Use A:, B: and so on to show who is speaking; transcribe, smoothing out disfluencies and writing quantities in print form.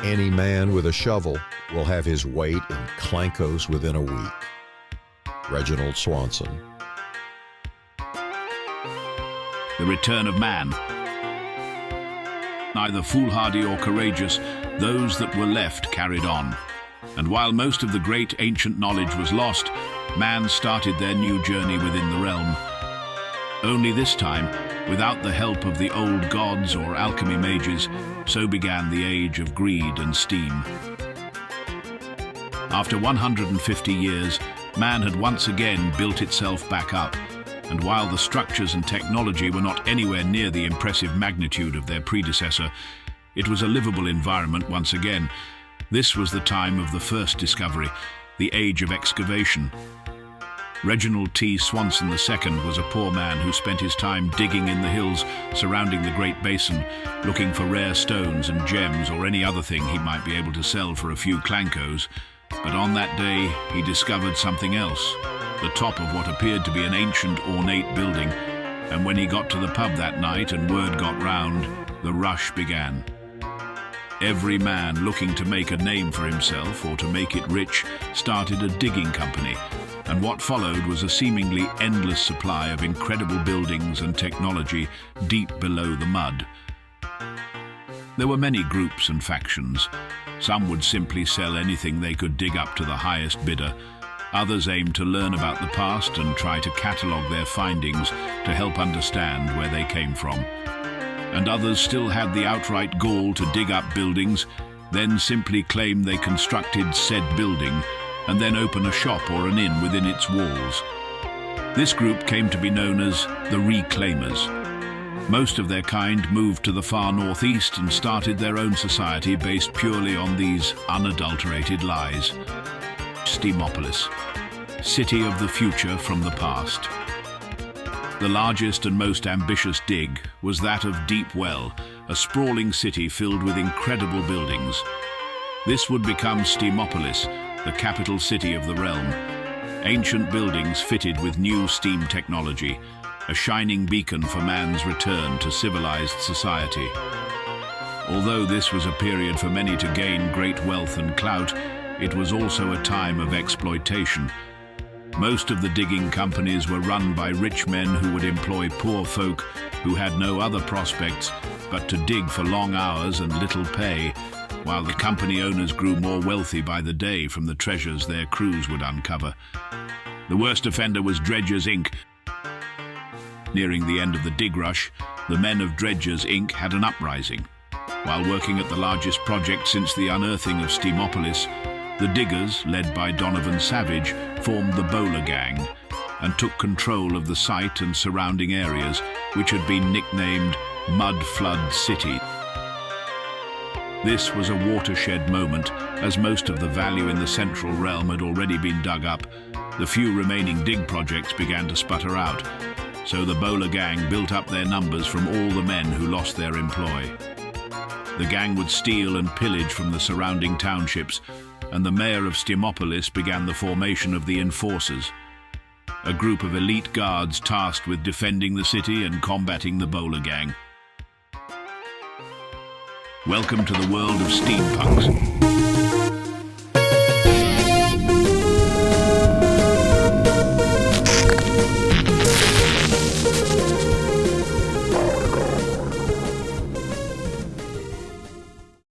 A: Any man with a shovel will have his weight in clankos within a week. Reginald Swanson.
B: The return of man. Neither foolhardy or courageous, those that were left carried on. And while most of the great ancient knowledge was lost, man started their new journey within the realm. Only this time, without the help of the old gods or alchemy mages, so began the age of greed and steam. After 150 years, man had once again built itself back up, and while the structures and technology were not anywhere near the impressive magnitude of their predecessor, it was a livable environment once again. This was the time of the first discovery, the age of excavation. Reginald T. Swanson II was a poor man who spent his time digging in the hills surrounding the Great Basin, looking for rare stones and gems or any other thing he might be able to sell for a few clankos. But on that day, he discovered something else, the top of what appeared to be an ancient, ornate building. And when he got to the pub that night and word got round, the rush began. Every man looking to make a name for himself or to make it rich started a digging company, and what followed was a seemingly endless supply of incredible buildings and technology deep below the mud. There were many groups and factions. Some would simply sell anything they could dig up to the highest bidder. Others aimed to learn about the past and try to catalogue their findings to help understand where they came from. And others still had the outright gall to dig up buildings, then simply claim they constructed said building, and then open a shop or an inn within its walls. This group came to be known as the Reclaimers. Most of their kind moved to the far northeast and started their own society based purely on these unadulterated lies. Steamopolis, city of the future from the past. The largest and most ambitious dig was that of Deep Well, a sprawling city filled with incredible buildings. This would become Steamopolis, the capital city of the realm. Ancient buildings fitted with new steam technology, a shining beacon for man's return to civilized society. Although this was a period for many to gain great wealth and clout, it was also a time of exploitation. Most of the digging companies were run by rich men who would employ poor folk who had no other prospects but to dig for long hours and little pay, while the company owners grew more wealthy by the day from the treasures their crews would uncover. The worst offender was Dredgers, Inc. Nearing the end of the dig rush, the men of Dredgers, Inc. had an uprising. While working at the largest project since the unearthing of Steamopolis, the diggers, led by Donovan Savage, formed the Bowler Gang and took control of the site and surrounding areas, which had been nicknamed Mud Flood City. This was a watershed moment, as most of the value in the central realm had already been dug up. The few remaining dig projects began to sputter out, so the Bowler Gang built up their numbers from all the men who lost their employ. The gang would steal and pillage from the surrounding townships, and the mayor of Steamopolis began the formation of the Enforcers, a group of elite guards tasked with defending the city and combating the Bowler Gang. Welcome to the world of steampunks.